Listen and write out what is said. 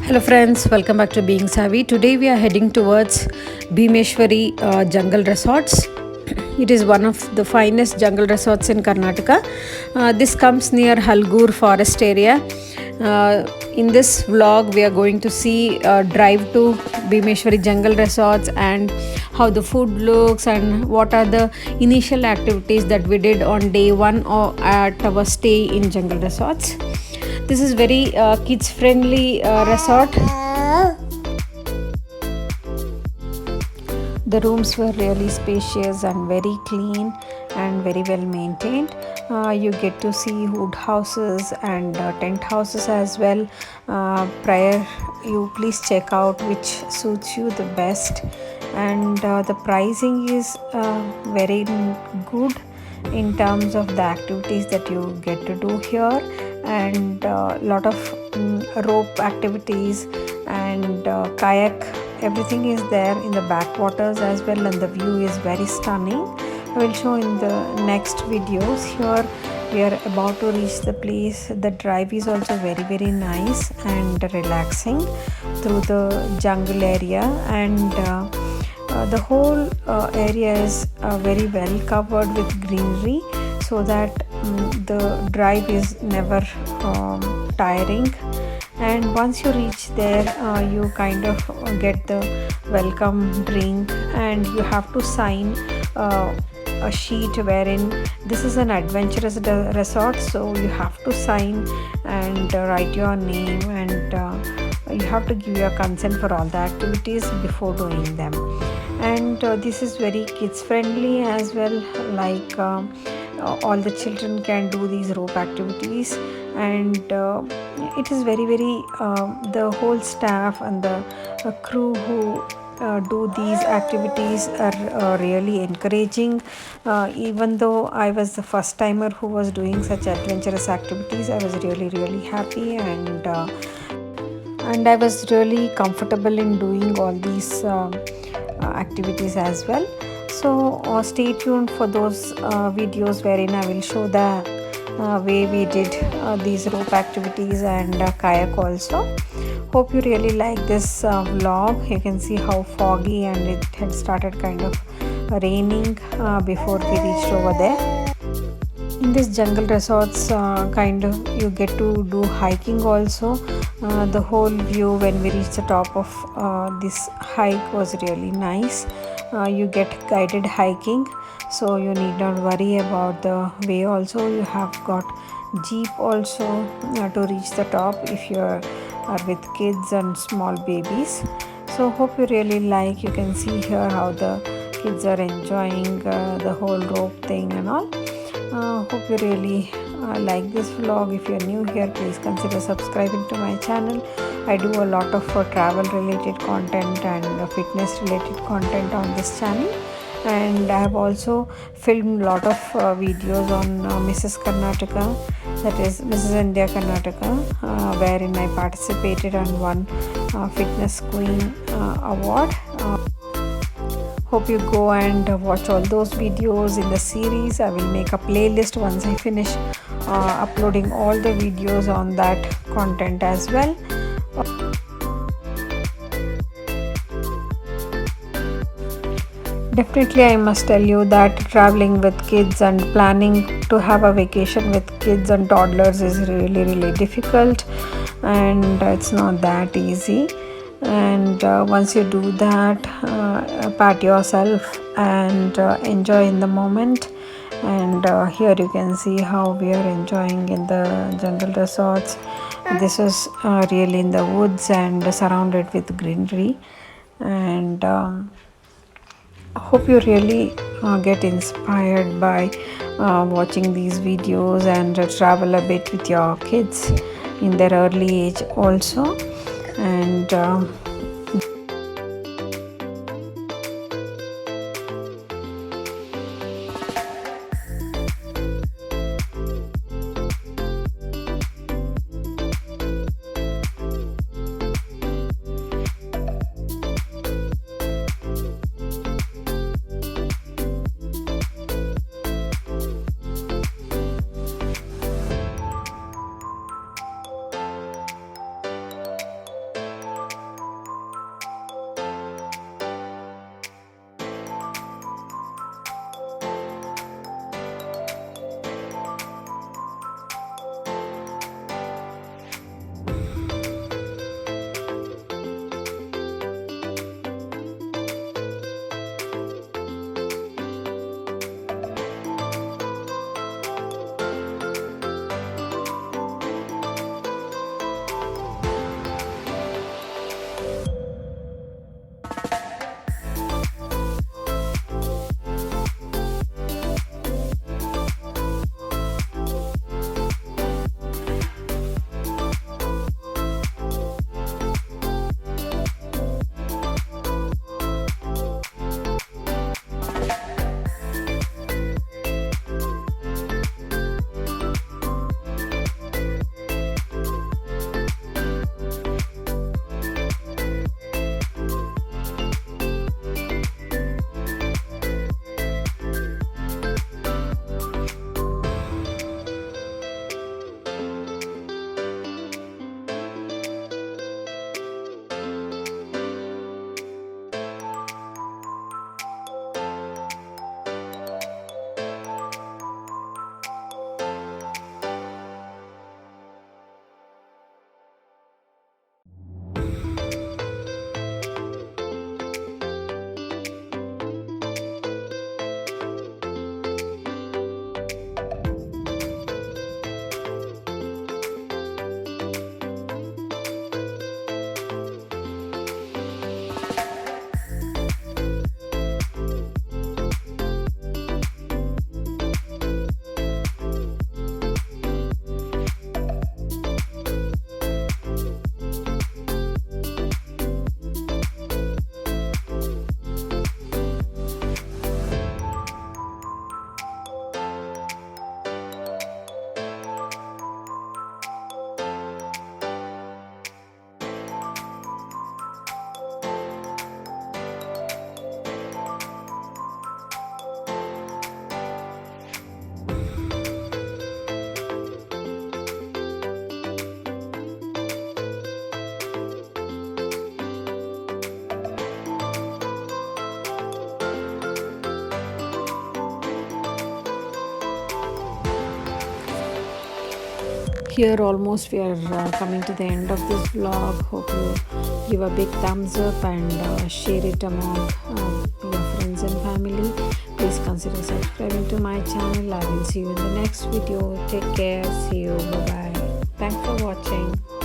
Hello friends, welcome back to Being Savvy. Today we are heading towards Bhimeshwari Jungle Resorts. It is one of the finest jungle resorts in Karnataka. This comes near Halaguru forest area. In this vlog, we are going to see drive to Bhimeshwari Jungle Resorts and how the food looks and what are the initial activities that we did on day one or at our stay in Jungle Resorts. This is very kids friendly resort. The rooms were really spacious and very clean and very well maintained. You get to see wood houses and tent houses as well. Prior, you please check out which suits you the best, and the pricing is very good in terms of the activities that you get to do here, and a lot of rope activities and kayak. Everything is there in the backwaters as well, and the view is very stunning. I will show in the next videos. Here we are about to reach the place. The drive is also very nice and relaxing through the jungle area, and the whole area is very well covered with greenery, so that the drive is never tiring. And once you reach there, you kind of get the welcome drink, and you have to sign a sheet wherein this is an adventurous resort, so you have to sign and write your name, and you have to give your consent for all the activities before doing them. And this is very kids friendly as well, like all the children can do these rope activities, and it is very the whole staff and the crew who do these activities are really encouraging. Even though I was the first timer who was doing such adventurous activities, I was really happy, and I was really comfortable in doing all these activities as well. So stay tuned for those videos wherein I will show the way we did these rope activities and kayak also. Hope you really like this vlog. You can see how foggy, and it had started kind of raining before we reached over there. In this jungle resorts, kind of you get to do hiking also. The whole view when we reached the top of this hike was really nice. You get guided hiking, so you need not worry about the way. Also, you have got jeep also to reach the top if you are with kids and small babies. So hope you really like. You can see here how the kids are enjoying the whole rope thing and all. Hope you really like this vlog. If you're new here, please consider subscribing to my channel. I do a lot of travel related content and fitness related content on this channel, and I have also filmed a lot of videos on Mrs. Karnataka, that is Mrs. India Karnataka, wherein I participated and won Fitness Queen award. Hope you go and watch all those videos in the series. I will make a playlist once I finish uploading all the videos on that content as well. Definitely, I must tell you that traveling with kids and planning to have a vacation with kids and toddlers is really difficult, and it's not that easy. And once you do that, pat yourself and enjoy in the moment. And here you can see how we are enjoying in the jungle resorts. This is really in the woods and surrounded with greenery, and hope you really get inspired by watching these videos and travel a bit with your kids in their early age also. And Here almost we are coming to the end of this vlog. Hope you give a big thumbs up and share it among your friends and family. Please consider subscribing to my channel. I will see you in the next video. Take care. See you. Bye bye. Thanks for watching.